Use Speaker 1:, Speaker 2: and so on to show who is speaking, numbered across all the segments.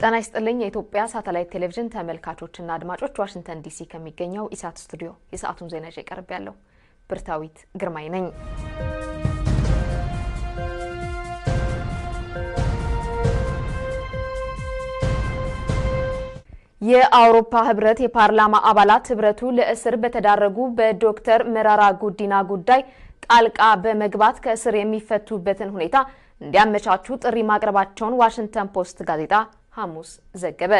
Speaker 1: ጤና ይስጥልኝ የኢትዮጵያ ሳተላይት ቴሌቪዥን ተመልካቾችና አድማጮች ዋሽንግተን ዲሲ ከሚገኘው ኢሳት ስቱዲዮ የሰዓቱን ዜና ይዤ ቀርብ ያለው ብርታዊት ግርማይ ነኝ። የአውሮፓ ህብረት የፓርላማ አባላት ህብረቱ ለእስር በተዳረጉ በዶክተር መራራ ጉዲና ጉዳይ ጣልቃ በመግባት ከእስር የሚፈቱበትን ሁኔታ እንዲያመቻቹ ጥሪ ማቅረባቸውን ዋሽንግተን ፖስት ጋዜጣ ሐሙስ ዘገበ።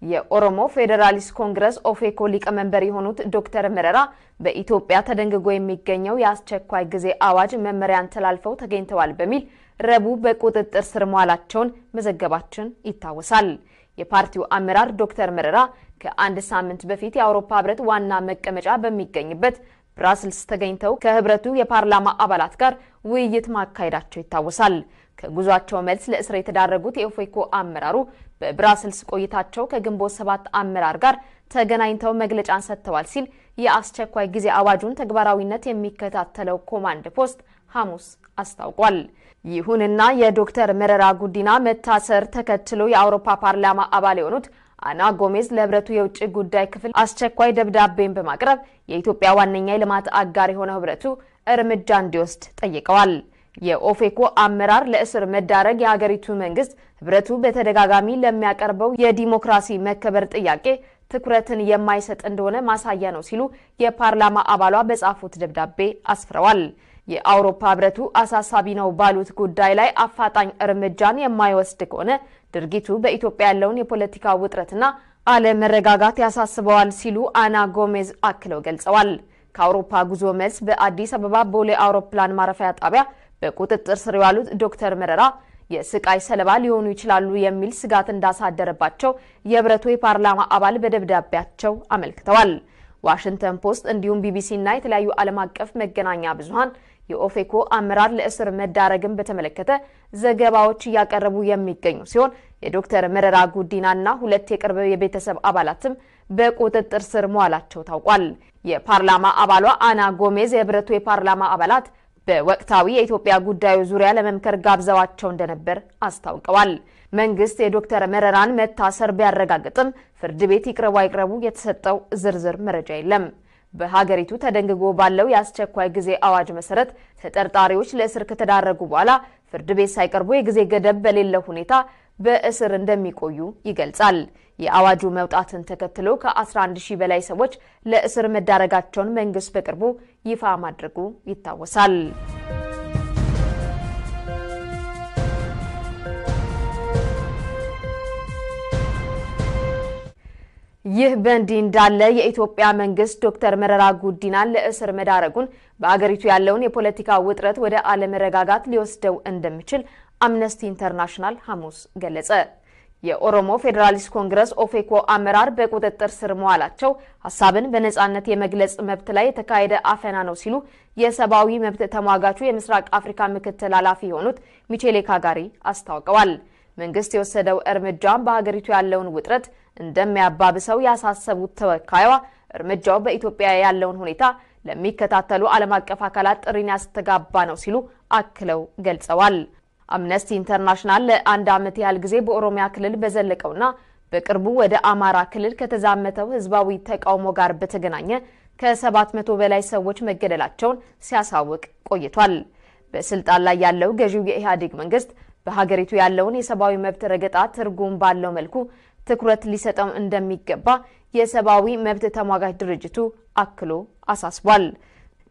Speaker 1: የኦሮሞ ፌዴራሊስት ኮንግረስ ኦፌኮ ሊቀመንበር የሆኑት ዶክተር መረራ በኢትዮጵያ ተደንግጎ የሚገኘው የአስቸኳይ ጊዜ አዋጅ መመሪያን ተላልፈው ተገኝተዋል በሚል ረቡዕ በቁጥጥር ስር መዋላቸውን መዘገባችን ይታወሳል። የፓርቲው አመራር ዶክተር መረራ ከአንድ ሳምንት በፊት የአውሮፓ ህብረት ዋና መቀመጫ በሚገኝበት ብራስልስ ተገኝተው ከህብረቱ የፓርላማ አባላት ጋር ውይይት ማካሄዳቸው ይታወሳል። ከጉዟቸው መልስ ለእስር የተዳረጉት የኦፌኮ አመራሩ በብራስልስ ቆይታቸው ከግንቦት 7 አመራር ጋር ተገናኝተው መግለጫን ሰጥተዋል ሲል የአስቸኳይ ጊዜ አዋጁን ተግባራዊነት የሚከታተለው ኮማንድ ፖስት ሐሙስ አስታውቋል። ይሁንና የዶክተር መረራ ጉዲና መታሰር ተከትሎ የአውሮፓ ፓርላማ አባል የሆኑት አና ጎሜዝ ለህብረቱ የውጭ ጉዳይ ክፍል አስቸኳይ ደብዳቤን በማቅረብ የኢትዮጵያ ዋነኛ የልማት አጋር የሆነው ህብረቱ እርምጃ እንዲወስድ ጠይቀዋል። የኦፌኮ አመራር ለእስር መዳረግ የሀገሪቱ መንግስት ህብረቱ በተደጋጋሚ ለሚያቀርበው የዲሞክራሲ መከበር ጥያቄ ትኩረትን የማይሰጥ እንደሆነ ማሳያ ነው ሲሉ የፓርላማ አባሏ በጻፉት ደብዳቤ አስፍረዋል። የአውሮፓ ህብረቱ አሳሳቢ ነው ባሉት ጉዳይ ላይ አፋጣኝ እርምጃን የማይወስድ ከሆነ ድርጊቱ በኢትዮጵያ ያለውን የፖለቲካ ውጥረትና አለመረጋጋት ያሳስበዋል ሲሉ አና ጎሜዝ አክለው ገልጸዋል። ከአውሮፓ ጉዞ መልስ በአዲስ አበባ ቦሌ አውሮፕላን ማረፊያ ጣቢያ በቁጥጥር ስር ያሉት ዶክተር መረራ የስቃይ ሰለባ ሊሆኑ ይችላሉ የሚል ስጋት እንዳሳደረባቸው የህብረቱ የፓርላማ አባል በደብዳቤያቸው አመልክተዋል። ዋሽንግተን ፖስት እንዲሁም ቢቢሲ እና የተለያዩ ዓለም አቀፍ መገናኛ ብዙሃን የኦፌኮ አመራር ለእስር መዳረግን በተመለከተ ዘገባዎች ያቀርቡ የሚገኙ ሲሆን የዶክተር መረራ ጉዲናና ሁለት የቅርብ የቤተሰብ አባላትም በቁጥጥር ስር መዋላቸው ታውቋል። የፓርላማ አባሏ አና ጎሜዝ የህብረቱ የፓርላማ አባላት በወቅታዊ የኢትዮጵያ ጉዳዩ ዙሪያ ለመምከር ጋብዘዋቸው እንደነበር አስታውቀዋል። መንግስት የዶክተር መረራን መታሰር ቢያረጋግጥም ፍርድ ቤት ይቅረቡ አይቅረቡ የተሰጠው ዝርዝር መረጃ የለም። በሀገሪቱ ተደንግጎ ባለው የአስቸኳይ ጊዜ አዋጅ መሰረት ተጠርጣሪዎች ለእስር ከተዳረጉ በኋላ ፍርድ ቤት ሳይቀርቡ የጊዜ ገደብ በሌለው ሁኔታ በእስር እንደሚቆዩ ይገልጻል። የአዋጁ መውጣትን ተከትሎ ከ11000 በላይ ሰዎች ለእስር መዳረጋቸውን መንግስት በቅርቡ ይፋ ማድረጉ ይታወሳል። ይህ በእንዲህ እንዳለ የኢትዮጵያ መንግስት ዶክተር መረራ ጉዲናን ለእስር መዳረጉን በአገሪቱ ያለውን የፖለቲካ ውጥረት ወደ አለመረጋጋት ሊወስደው እንደሚችል አምነስቲ ኢንተርናሽናል ሐሙስ ገለጸ። የኦሮሞ ፌዴራሊስት ኮንግረስ ኦፌኮ አመራር በቁጥጥር ስር መዋላቸው ሐሳብን በነጻነት የመግለጽ መብት ላይ የተካሄደ አፈና ነው ሲሉ የሰብአዊ መብት ተሟጋቹ የምስራቅ አፍሪካ ምክትል ኃላፊ የሆኑት ሚቼሌ ካጋሪ አስታውቀዋል። መንግስት የወሰደው እርምጃም በሀገሪቱ ያለውን ውጥረት እንደሚያባብሰው ያሳሰቡት ተወካይዋ እርምጃው በኢትዮጵያ ያለውን ሁኔታ ለሚከታተሉ ዓለም አቀፍ አካላት ጥሪን ያስተጋባ ነው ሲሉ አክለው ገልጸዋል። አምነስቲ ኢንተርናሽናል ለአንድ ዓመት ያህል ጊዜ በኦሮሚያ ክልል በዘለቀውና በቅርቡ ወደ አማራ ክልል ከተዛመተው ህዝባዊ ተቃውሞ ጋር በተገናኘ ከ700 በላይ ሰዎች መገደላቸውን ሲያሳውቅ ቆይቷል። በስልጣን ላይ ያለው ገዢው የኢህአዴግ መንግስት በሀገሪቱ ያለውን የሰብአዊ መብት ረገጣ ትርጉም ባለው መልኩ ትኩረት ሊሰጠው እንደሚገባ የሰብአዊ መብት ተሟጋች ድርጅቱ አክሎ አሳስቧል።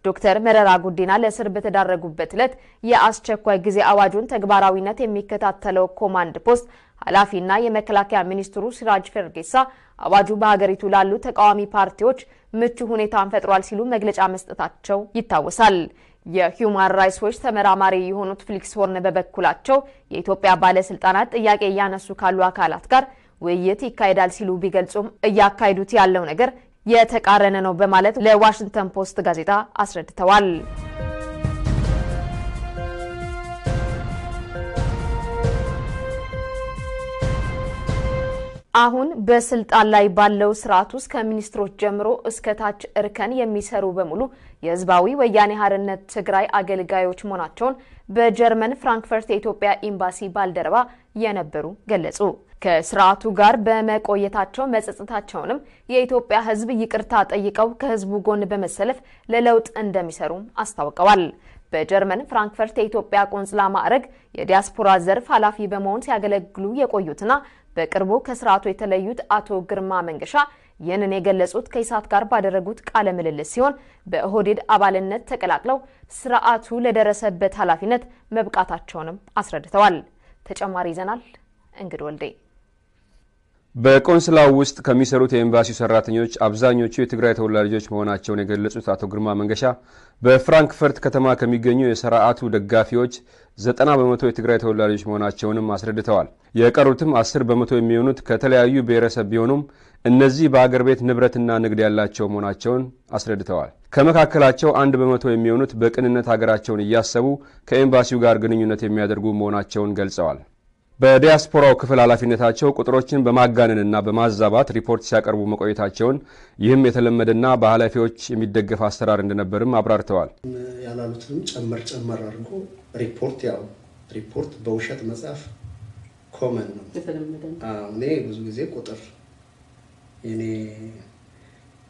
Speaker 1: ዶክተር መረራ ጉዲና ለእስር በተዳረጉበት ዕለት የአስቸኳይ ጊዜ አዋጁን ተግባራዊነት የሚከታተለው ኮማንድ ፖስት ኃላፊና የመከላከያ ሚኒስትሩ ሲራጅ ፈርጌሳ አዋጁ በሀገሪቱ ላሉ ተቃዋሚ ፓርቲዎች ምቹ ሁኔታን ፈጥሯል ሲሉ መግለጫ መስጠታቸው ይታወሳል። የሂውማን ራይትስ ዎች ተመራማሪ የሆኑት ፍሊክስ ሆርን በበኩላቸው የኢትዮጵያ ባለስልጣናት ጥያቄ ያነሱ ካሉ አካላት ጋር ውይይት ይካሄዳል ሲሉ ቢገልጹም እያካሄዱት ያለው ነገር የተቃረነ ነው በማለት ለዋሽንግተን ፖስት ጋዜጣ አስረድተዋል። አሁን በስልጣን ላይ ባለው ስርዓት ውስጥ ከሚኒስትሮች ጀምሮ እስከ ታች እርከን የሚሰሩ በሙሉ የህዝባዊ ወያኔ ሓርነት ትግራይ አገልጋዮች መሆናቸውን በጀርመን ፍራንክፈርት የኢትዮጵያ ኤምባሲ ባልደረባ የነበሩ ገለጹ። ከስርዓቱ ጋር በመቆየታቸው መጸጸታቸውንም የኢትዮጵያ ሕዝብ ይቅርታ ጠይቀው ከሕዝቡ ጎን በመሰለፍ ለለውጥ እንደሚሰሩ አስታውቀዋል። በጀርመን ፍራንክፈርት የኢትዮጵያ ቆንስላ ማዕረግ የዲያስፖራ ዘርፍ ኃላፊ በመሆን ሲያገለግሉ የቆዩትና በቅርቡ ከስርዓቱ የተለዩት አቶ ግርማ መንገሻ ይህንን የገለጹት ከኢሳት ጋር ባደረጉት ቃለ ምልልስ ሲሆን በኦህዴድ አባልነት ተቀላቅለው ስርዓቱ ለደረሰበት ኃላፊነት መብቃታቸውንም አስረድተዋል። ተጨማሪ ይዘናል እንግድ ወልዴ።
Speaker 2: በቆንስላው ውስጥ ከሚሰሩት የኤምባሲው ሰራተኞች አብዛኞቹ የትግራይ ተወላጆች መሆናቸውን የገለጹት አቶ ግርማ መንገሻ በፍራንክፈርት ከተማ ከሚገኙ የስርዓቱ ደጋፊዎች 90% የትግራይ ተወላጆች መሆናቸውንም አስረድተዋል። የቀሩትም 10% የሚሆኑት ከተለያዩ ብሔረሰብ ቢሆኑም እነዚህ በአገር ቤት ንብረትና ንግድ ያላቸው መሆናቸውን አስረድተዋል። ከመካከላቸው 1% የሚሆኑት በቅንነት ሀገራቸውን እያሰቡ ከኤምባሲው ጋር ግንኙነት የሚያደርጉ መሆናቸውን ገልጸዋል። በዲያስፖራው ክፍል ኃላፊነታቸው ቁጥሮችን በማጋነንና በማዛባት ሪፖርት ሲያቀርቡ መቆየታቸውን ይህም የተለመደና በኃላፊዎች የሚደገፍ አሰራር እንደነበርም አብራርተዋል።
Speaker 3: ያላሉትንም ጨመር አድርጎ ሪፖርት በውሸት መጻፍ ኮመን ነው። እኔ ብዙ ጊዜ ቁጥር እኔ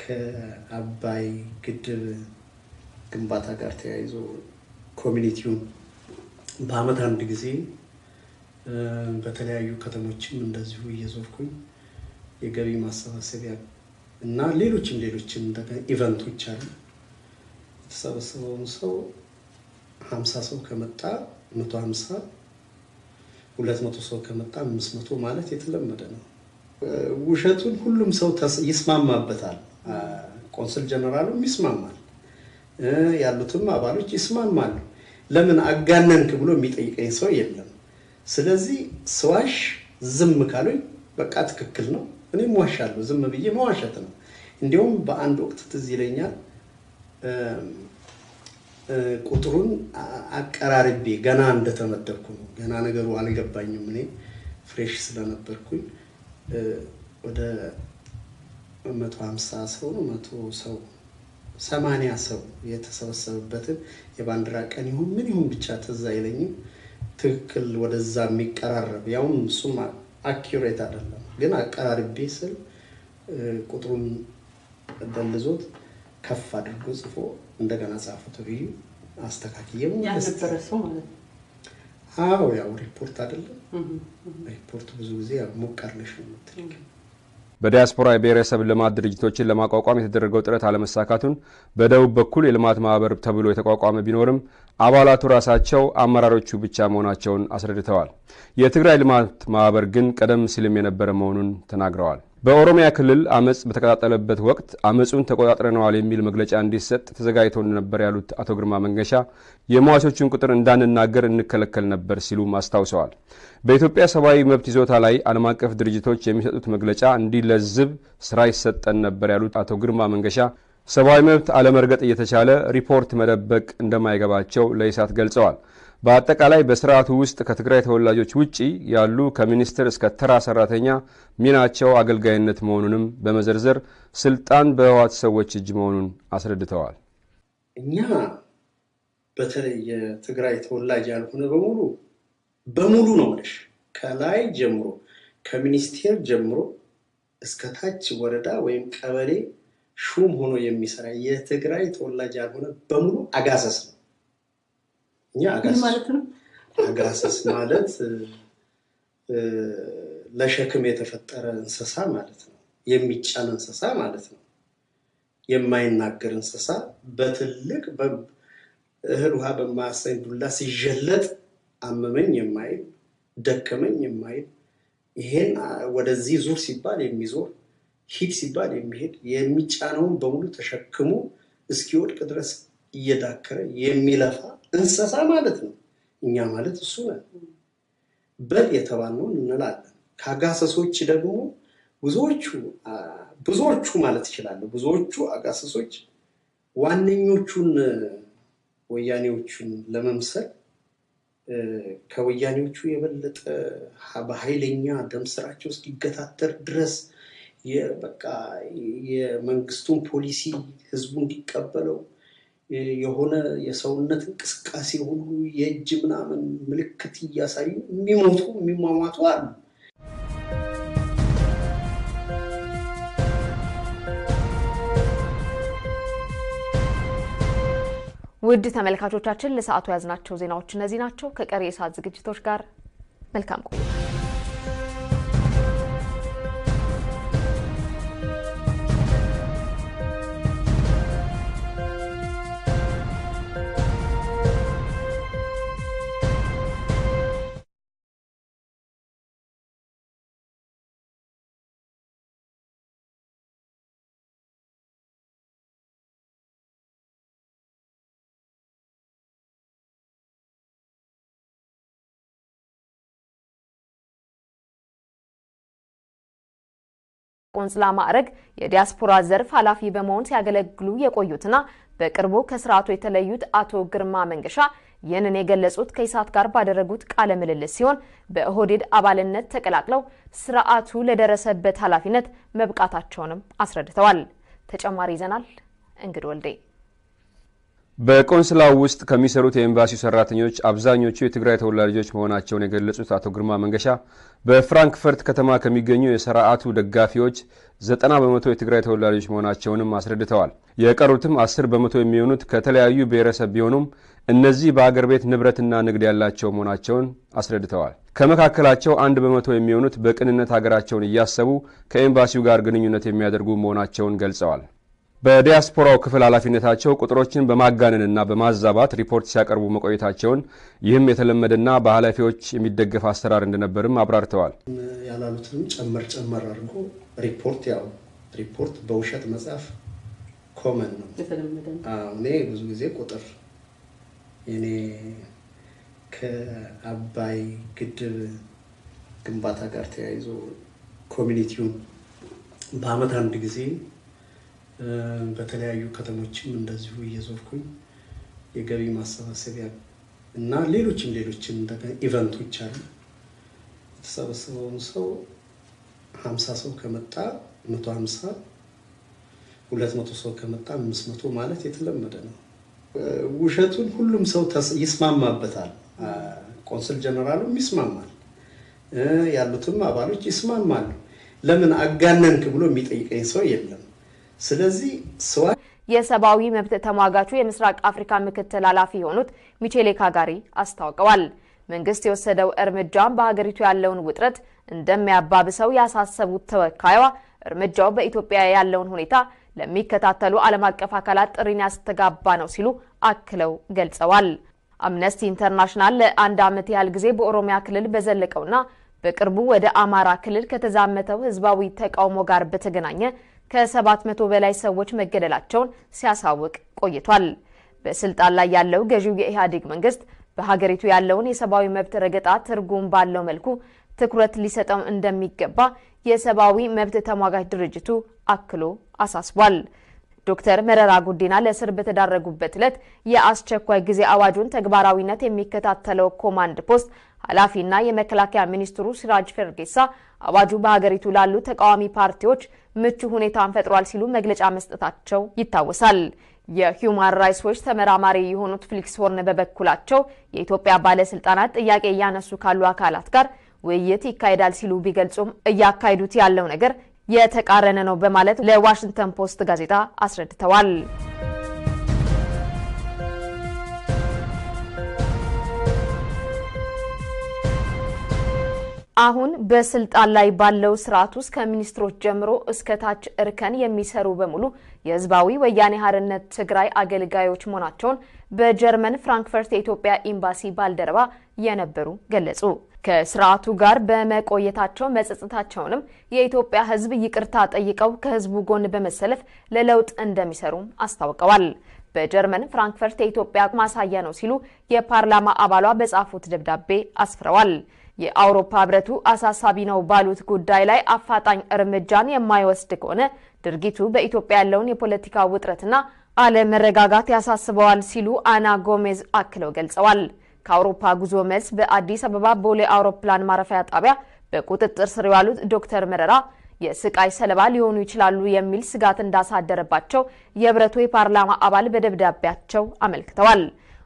Speaker 3: ከአባይ ግድብ ግንባታ ጋር ተያይዞ ኮሚኒቲውን በአመት አንድ ጊዜ በተለያዩ ከተሞችም እንደዚሁ እየዞርኩኝ የገቢ ማሰባሰቢያ እና ሌሎችም እንደገና ኢቨንቶች አሉ። የተሰበሰበውን ሰው 50 ሰው ከመጣ 150 200 ሰው ከመጣ 500 ማለት የተለመደ ነው። ውሸቱን ሁሉም ሰው ይስማማበታል። ቆንስል ጀነራሉም ይስማማል፣ ያሉትም አባሎች ይስማማሉ። ለምን አጋነንክ ብሎ የሚጠይቀኝ ሰው የለም። ስለዚህ ስዋሽ ዝም ካሉኝ በቃ ትክክል ነው፣ እኔም ዋሻለሁ። ዝም ብዬ መዋሸት ነው። እንዲያውም በአንድ ወቅት ትዝ ይለኛል ቁጥሩን አቀራርቤ ገና እንደተመደብኩ ነው፣ ገና ነገሩ አልገባኝም። እኔ ፍሬሽ ስለነበርኩኝ ወደ 150 ሰው ነው 100 ሰው 80 ሰው የተሰበሰበበትን የባንዲራ ቀን ይሁን ምን ይሁን ብቻ ትዝ አይለኝም። ትክክል ወደዛ የሚቀራረብ ያውም እሱም አኪዩሬት አይደለም፣ ግን አቀራርቤ ስል ቁጥሩን ደልዞት ከፍ አድርጎ ጽፎ እንደገና ጻፉት ብዬ አስተካክዬም
Speaker 4: ያነበረሰው ማለት ነው።
Speaker 3: አዎ ያው ሪፖርት አይደለም። ሪፖርት ብዙ ጊዜ ሞቃርለሽ ነው የምትልከው።
Speaker 2: በዲያስፖራ የብሔረሰብ ልማት ድርጅቶችን ለማቋቋም የተደረገው ጥረት አለመሳካቱን በደቡብ በኩል የልማት ማህበር ተብሎ የተቋቋመ ቢኖርም አባላቱ ራሳቸው አመራሮቹ ብቻ መሆናቸውን አስረድተዋል። የትግራይ ልማት ማህበር ግን ቀደም ሲልም የነበረ መሆኑን ተናግረዋል። በኦሮሚያ ክልል አመጽ በተቀጣጠለበት ወቅት አመጹን ተቆጣጥረናል የሚል መግለጫ እንዲሰጥ ተዘጋጅቶ ነበር ያሉት አቶ ግርማ መንገሻ የሟቾቹን ቁጥር እንዳንናገር እንከለከል ነበር ሲሉም አስታውሰዋል። በኢትዮጵያ ሰብአዊ መብት ይዞታ ላይ ዓለም አቀፍ ድርጅቶች የሚሰጡት መግለጫ እንዲለዝብ ስራ ይሰጠን ነበር ያሉት አቶ ግርማ መንገሻ ሰብአዊ መብት አለመርገጥ እየተቻለ ሪፖርት መደበቅ እንደማይገባቸው ለኢሳት ገልጸዋል። በአጠቃላይ በስርዓቱ ውስጥ ከትግራይ ተወላጆች ውጪ ያሉ ከሚኒስትር እስከ ተራ ሰራተኛ ሚናቸው አገልጋይነት መሆኑንም በመዘርዘር ስልጣን በህወሓት ሰዎች እጅ መሆኑን አስረድተዋል።
Speaker 3: እኛ በተለይ የትግራይ ተወላጅ ያልሆነ በሙሉ ነው ማለት ከላይ ጀምሮ ከሚኒስቴር ጀምሮ እስከ ታች ወረዳ ወይም ቀበሌ ሹም ሆኖ የሚሰራ የትግራይ ተወላጅ ያልሆነ በሙሉ አጋሰስ ነው። አጋሰስ ማለት ለሸክም የተፈጠረ እንስሳ ማለት ነው። የሚጫን እንስሳ ማለት ነው። የማይናገር እንስሳ በትልቅ እህል ውሃ በማያሰኝ ዱላ ሲጀለጥ አመመኝ የማይል ደከመኝ የማይል ይሄን ወደዚህ ዙር ሲባል የሚዞር ሂድ ሲባል የሚሄድ የሚጫነውን በሙሉ ተሸክሞ እስኪወድቅ ድረስ እየዳከረ የሚለፋ እንስሳ ማለት ነው። እኛ ማለት እሱ ነው። በል የተባልነውን እንላለን። ከአጋሰሶች ደግሞ ብዙዎቹ ማለት ይችላል። ብዙዎቹ አጋሰሶች ዋነኞቹን ወያኔዎቹን ለመምሰል ከወያኔዎቹ የበለጠ በኃይለኛ ደም ስራቸው እስኪገታተር ድረስ በቃ የመንግስቱን ፖሊሲ ህዝቡ እንዲቀበለው የሆነ የሰውነት እንቅስቃሴ ሁሉ የእጅ ምናምን ምልክት እያሳዩ የሚሞቱ የሚሟሟቱ አሉ።
Speaker 1: ውድ ተመልካቾቻችን ለሰዓቱ ያዝናቸው ዜናዎች እነዚህ ናቸው። ከቀሪ የሰዓት ዝግጅቶች ጋር መልካም ቆይታ። ቆንስላ ማዕረግ የዲያስፖራ ዘርፍ ኃላፊ በመሆን ሲያገለግሉ የቆዩትና በቅርቡ ከስርዓቱ የተለዩት አቶ ግርማ መንገሻ ይህንን የገለጹት ከኢሳት ጋር ባደረጉት ቃለ ምልልስ ሲሆን በኦህዴድ አባልነት ተቀላቅለው ስርዓቱ ለደረሰበት ኃላፊነት መብቃታቸውንም አስረድተዋል። ተጨማሪ ይዘናል እንግዲህ ወልዴ።
Speaker 2: በቆንስላው ውስጥ ከሚሰሩት የኤምባሲው ሰራተኞች አብዛኞቹ የትግራይ ተወላጆች መሆናቸውን የገለጹት አቶ ግርማ መንገሻ በፍራንክፈርት ከተማ ከሚገኙ የስርዓቱ ደጋፊዎች 90% የትግራይ ተወላጆች መሆናቸውንም አስረድተዋል። የቀሩትም 10% የሚሆኑት ከተለያዩ ብሔረሰብ ቢሆኑም እነዚህ በአገር ቤት ንብረትና ንግድ ያላቸው መሆናቸውን አስረድተዋል። ከመካከላቸው 1% የሚሆኑት በቅንነት ሀገራቸውን እያሰቡ ከኤምባሲው ጋር ግንኙነት የሚያደርጉ መሆናቸውን ገልጸዋል። በዲያስፖራው ክፍል ኃላፊነታቸው ቁጥሮችን በማጋነንና በማዛባት ሪፖርት ሲያቀርቡ መቆየታቸውን ይህም የተለመደና በኃላፊዎች የሚደገፍ አሰራር እንደነበርም አብራርተዋል።
Speaker 3: ያላሉትንም ጨመር አድርጎ ሪፖርት በውሸት መጻፍ ኮመን ነው፣ የተለመደ ነው። እኔ ብዙ ጊዜ ቁጥር የኔ ከአባይ ግድብ ግንባታ ጋር ተያይዞ ኮሚኒቲውን በአመት አንድ ጊዜ በተለያዩ ከተሞችም እንደዚሁ እየዞርኩኝ የገቢ ማሰባሰቢያ እና ሌሎችም እንደገና ኢቨንቶች አሉ። የተሰበሰበውን ሰው 50 ሰው ከመጣ 150 200 ሰው ከመጣ 500 ማለት የተለመደ ነው። ውሸቱን ሁሉም ሰው ይስማማበታል። ቆንስል ጀነራሉም ይስማማል፣ ያሉትም አባሎች ይስማማሉ። ለምን አጋነንክ ብሎ የሚጠይቀኝ ሰው የለም። ስለዚህ
Speaker 1: የሰብአዊ መብት ተሟጋቹ የምስራቅ አፍሪካ ምክትል ኃላፊ የሆኑት ሚቼሌ ካጋሪ አስታውቀዋል። መንግስት የወሰደው እርምጃም በሀገሪቱ ያለውን ውጥረት እንደሚያባብሰው ያሳሰቡት ተወካይዋ እርምጃው በኢትዮጵያ ያለውን ሁኔታ ለሚከታተሉ ዓለም አቀፍ አካላት ጥሪን ያስተጋባ ነው ሲሉ አክለው ገልጸዋል። አምነስቲ ኢንተርናሽናል ለአንድ ዓመት ያህል ጊዜ በኦሮሚያ ክልል በዘለቀውና በቅርቡ ወደ አማራ ክልል ከተዛመተው ህዝባዊ ተቃውሞ ጋር በተገናኘ ከ700 በላይ ሰዎች መገደላቸውን ሲያሳውቅ ቆይቷል። በስልጣን ላይ ያለው ገዢው የኢህአዴግ መንግስት በሀገሪቱ ያለውን የሰብአዊ መብት ረገጣ ትርጉም ባለው መልኩ ትኩረት ሊሰጠው እንደሚገባ የሰብአዊ መብት ተሟጋች ድርጅቱ አክሎ አሳስቧል። ዶክተር መረራ ጉዲና ለእስር በተዳረጉበት ዕለት የአስቸኳይ ጊዜ አዋጁን ተግባራዊነት የሚከታተለው ኮማንድ ፖስት ኃላፊና የመከላከያ ሚኒስትሩ ሲራጅ ፈርጌሳ አዋጁ በሀገሪቱ ላሉ ተቃዋሚ ፓርቲዎች ምቹ ሁኔታን ፈጥሯል ሲሉ መግለጫ መስጠታቸው ይታወሳል። የሂውማን ራይትስ ዎች ተመራማሪ የሆኑት ፍሊክስ ሆርን በበኩላቸው የኢትዮጵያ ባለስልጣናት ጥያቄ እያነሱ ካሉ አካላት ጋር ውይይት ይካሄዳል ሲሉ ቢገልጹም እያካሄዱት ያለው ነገር የተቃረነ ነው በማለት ለዋሽንግተን ፖስት ጋዜጣ አስረድተዋል። አሁን በስልጣን ላይ ባለው ስርዓት ውስጥ ከሚኒስትሮች ጀምሮ እስከ ታች እርከን የሚሰሩ በሙሉ የህዝባዊ ወያኔ ሓርነት ትግራይ አገልጋዮች መሆናቸውን በጀርመን ፍራንክፈርት የኢትዮጵያ ኤምባሲ ባልደረባ የነበሩ ገለጹ። ከስርዓቱ ጋር በመቆየታቸው መጸጸታቸውንም የኢትዮጵያ ህዝብ ይቅርታ ጠይቀው ከህዝቡ ጎን በመሰለፍ ለለውጥ እንደሚሰሩም አስታውቀዋል። በጀርመን ፍራንክፈርት የኢትዮጵያ ማሳያ ነው ሲሉ የፓርላማ አባሏ በጻፉት ደብዳቤ አስፍረዋል። የአውሮፓ ህብረቱ አሳሳቢ ነው ባሉት ጉዳይ ላይ አፋጣኝ እርምጃን የማይወስድ ከሆነ ድርጊቱ በኢትዮጵያ ያለውን የፖለቲካ ውጥረትና አለመረጋጋት ያሳስበዋል ሲሉ አና ጎሜዝ አክለው ገልጸዋል። ከአውሮፓ ጉዞ መልስ በአዲስ አበባ ቦሌ አውሮፕላን ማረፊያ ጣቢያ በቁጥጥር ስር ያሉት ዶክተር መረራ የስቃይ ሰለባ ሊሆኑ ይችላሉ የሚል ስጋት እንዳሳደረባቸው የህብረቱ የፓርላማ አባል በደብዳቤያቸው አመልክተዋል።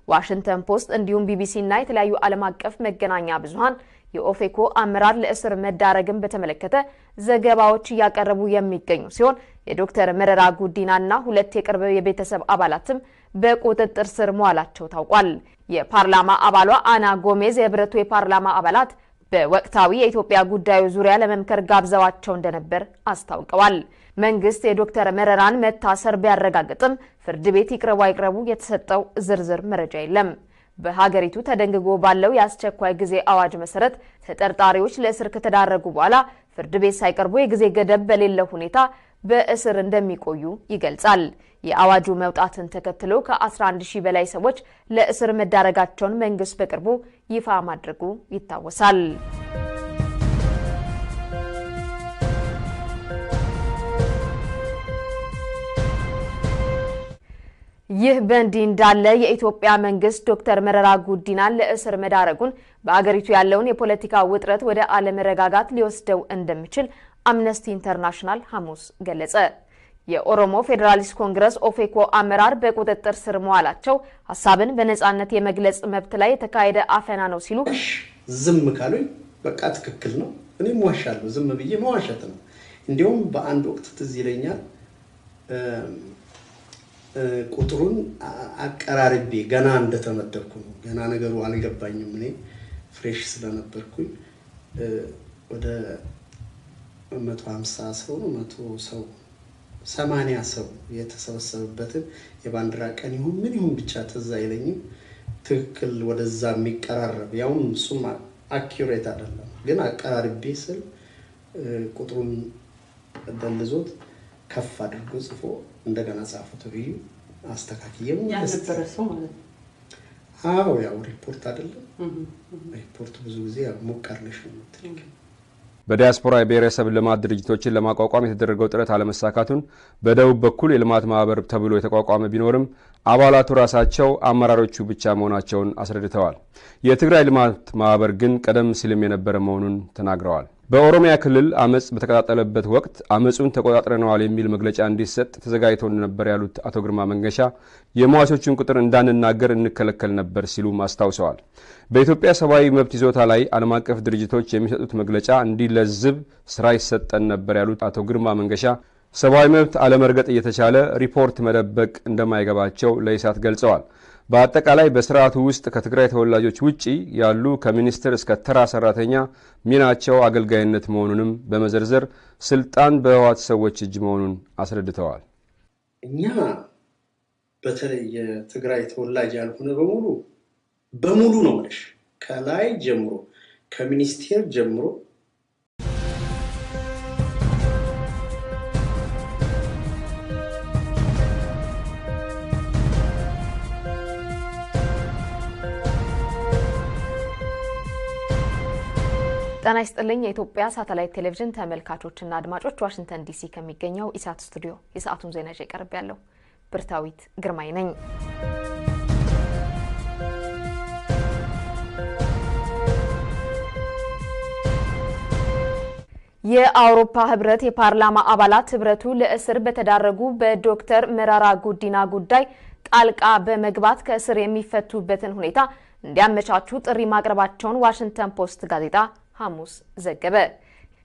Speaker 1: ዋሽንግተን ፖስት እንዲሁም ቢቢሲ እና የተለያዩ ዓለም አቀፍ መገናኛ ብዙሃን የኦፌኮ አመራር ለእስር መዳረግን በተመለከተ ዘገባዎች ያቀርቡ የሚገኙ ሲሆን የዶክተር መረራ ጉዲናና ሁለት የቅርብ የቤተሰብ አባላትም በቁጥጥር ስር መዋላቸው ታውቋል። የፓርላማ አባሏ አና ጎሜዝ የህብረቱ የፓርላማ አባላት በወቅታዊ የኢትዮጵያ ጉዳዩ ዙሪያ ለመምከር ጋብዘዋቸው እንደነበር አስታውቀዋል። መንግስት የዶክተር መረራን መታሰር ቢያረጋግጥም ፍርድ ቤት ይቅረቡ አይቅረቡ የተሰጠው ዝርዝር መረጃ የለም። በሀገሪቱ ተደንግጎ ባለው የአስቸኳይ ጊዜ አዋጅ መሰረት ተጠርጣሪዎች ለእስር ከተዳረጉ በኋላ ፍርድ ቤት ሳይቀርቡ የጊዜ ገደብ በሌለው ሁኔታ በእስር እንደሚቆዩ ይገልጻል። የአዋጁ መውጣትን ተከትሎ ከ11000 በላይ ሰዎች ለእስር መዳረጋቸውን መንግስት በቅርቡ ይፋ ማድረጉ ይታወሳል። ይህ በእንዲህ እንዳለ የኢትዮጵያ መንግስት ዶክተር መረራ ጉዲናን ለእስር መዳረጉን በአገሪቱ ያለውን የፖለቲካ ውጥረት ወደ አለመረጋጋት ሊወስደው እንደሚችል አምነስቲ ኢንተርናሽናል ሐሙስ ገለጸ። የኦሮሞ ፌዴራሊስት ኮንግረስ ኦፌኮ አመራር በቁጥጥር ስር መዋላቸው ሐሳብን በነጻነት የመግለጽ መብት ላይ የተካሄደ አፈና ነው ሲሉ
Speaker 3: ዝም ካሉኝ በቃ ትክክል ነው፣ እኔም ዋሻለሁ፣ ዝም ብዬ መዋሸት ነው። እንዲያውም በአንድ ወቅት ትዝ ይለኛል ቁጥሩን አቀራርቤ ገና እንደተመደብኩ ነው፣ ገና ነገሩ አልገባኝም፣ እኔ ፍሬሽ ስለነበርኩኝ ወደ 150 ሰው ነው 100 ሰው 80 ሰው የተሰበሰበበትን የባንዲራ ቀን ይሁን ምን ይሁን ብቻ ትዝ አይለኝም ትክክል ወደዛ የሚቀራረብ ያውም እሱም አኪዩሬት አይደለም፣ ግን አቀራርቤ ስል ቁጥሩን ደልዞት ከፍ አድርጎ ጽፎ እንደገና ጻፈው ተብዩ አስተካክየው
Speaker 4: ያነበረሰው ማለት ነው።
Speaker 3: አዎ ያው ሪፖርት አይደለም ሪፖርት ብዙ ጊዜ ያው ሞካርለሽ ነው ትልቅ
Speaker 2: በዲያስፖራ የብሔረሰብ ልማት ድርጅቶችን ለማቋቋም የተደረገው ጥረት አለመሳካቱን በደቡብ በኩል የልማት ማህበር ተብሎ የተቋቋመ ቢኖርም አባላቱ ራሳቸው አመራሮቹ ብቻ መሆናቸውን አስረድተዋል። የትግራይ ልማት ማህበር ግን ቀደም ሲልም የነበረ መሆኑን ተናግረዋል። በኦሮሚያ ክልል አመጽ በተቀጣጠለበት ወቅት አመጹን ተቆጣጥረናል የሚል መግለጫ እንዲሰጥ ተዘጋጅቶ ነበር ያሉት አቶ ግርማ መንገሻ የሟቾቹን ቁጥር እንዳንናገር እንከለከል ነበር ሲሉ ማስታውሰዋል። በኢትዮጵያ ሰብአዊ መብት ይዞታ ላይ ዓለም አቀፍ ድርጅቶች የሚሰጡት መግለጫ እንዲለዝብ ስራ ይሰጠን ነበር ያሉት አቶ ግርማ መንገሻ ሰብአዊ መብት አለመርገጥ እየተቻለ ሪፖርት መደበቅ እንደማይገባቸው ለኢሳት ገልጸዋል። በአጠቃላይ በስርዓቱ ውስጥ ከትግራይ ተወላጆች ውጪ ያሉ ከሚኒስትር እስከ ተራ ሰራተኛ ሚናቸው አገልጋይነት መሆኑንም በመዘርዘር ስልጣን በህወሓት ሰዎች እጅ መሆኑን አስረድተዋል።
Speaker 3: እኛ በተለይ የትግራይ ተወላጅ ያልሆነ በሙሉ ነው ማለት ከላይ ጀምሮ ከሚኒስቴር ጀምሮ
Speaker 1: ጤና ይስጥልኝ የኢትዮጵያ ሳተላይት ቴሌቪዥን ተመልካቾችና አድማጮች ዋሽንግተን ዲሲ ከሚገኘው ኢሳት ስቱዲዮ የሰዓቱን ዜና ይዤ ቀርብ ያለው ብርታዊት ግርማይ ነኝ። የአውሮፓ ህብረት የፓርላማ አባላት ህብረቱ ለእስር በተዳረጉ በዶክተር መረራ ጉዲና ጉዳይ ጣልቃ በመግባት ከእስር የሚፈቱበትን ሁኔታ እንዲያመቻቹ ጥሪ ማቅረባቸውን ዋሽንግተን ፖስት ጋዜጣ ሐሙስ ዘገበ።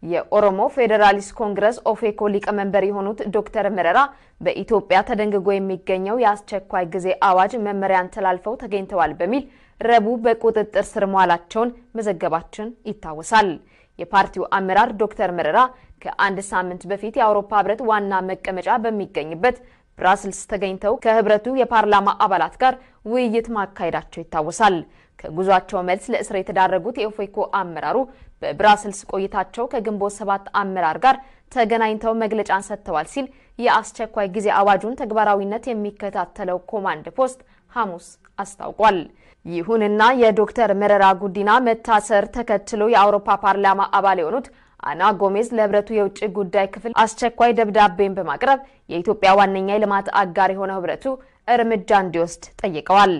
Speaker 1: የኦሮሞ ፌዴራሊስት ኮንግረስ ኦፌኮ ሊቀመንበር የሆኑት ዶክተር መረራ በኢትዮጵያ ተደንግጎ የሚገኘው የአስቸኳይ ጊዜ አዋጅ መመሪያን ተላልፈው ተገኝተዋል በሚል ረቡዕ በቁጥጥር ስር መዋላቸውን መዘገባችን ይታወሳል። የፓርቲው አመራር ዶክተር መረራ ከአንድ ሳምንት በፊት የአውሮፓ ህብረት ዋና መቀመጫ በሚገኝበት ብራስልስ ተገኝተው ከህብረቱ የፓርላማ አባላት ጋር ውይይት ማካሄዳቸው ይታወሳል። ከጉዟቸው መልስ ለእስር የተዳረጉት የኦፌኮ አመራሩ በብራስልስ ቆይታቸው ከግንቦት 7 አመራር ጋር ተገናኝተው መግለጫን ሰጥተዋል ሲል የአስቸኳይ ጊዜ አዋጁን ተግባራዊነት የሚከታተለው ኮማንድ ፖስት ሐሙስ አስታውቋል። ይሁንና የዶክተር መረራ ጉዲና መታሰር ተከትሎ የአውሮፓ ፓርላማ አባል የሆኑት አና ጎሜዝ ለህብረቱ የውጭ ጉዳይ ክፍል አስቸኳይ ደብዳቤን በማቅረብ የኢትዮጵያ ዋነኛ የልማት አጋር የሆነው ህብረቱ እርምጃ እንዲወስድ ጠይቀዋል።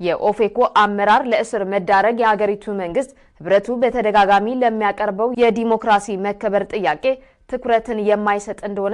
Speaker 1: የኦፌኮ አመራር ለእስር መዳረግ የሀገሪቱ መንግስት ህብረቱ በተደጋጋሚ ለሚያቀርበው የዲሞክራሲ መከበር ጥያቄ ትኩረትን የማይሰጥ እንደሆነ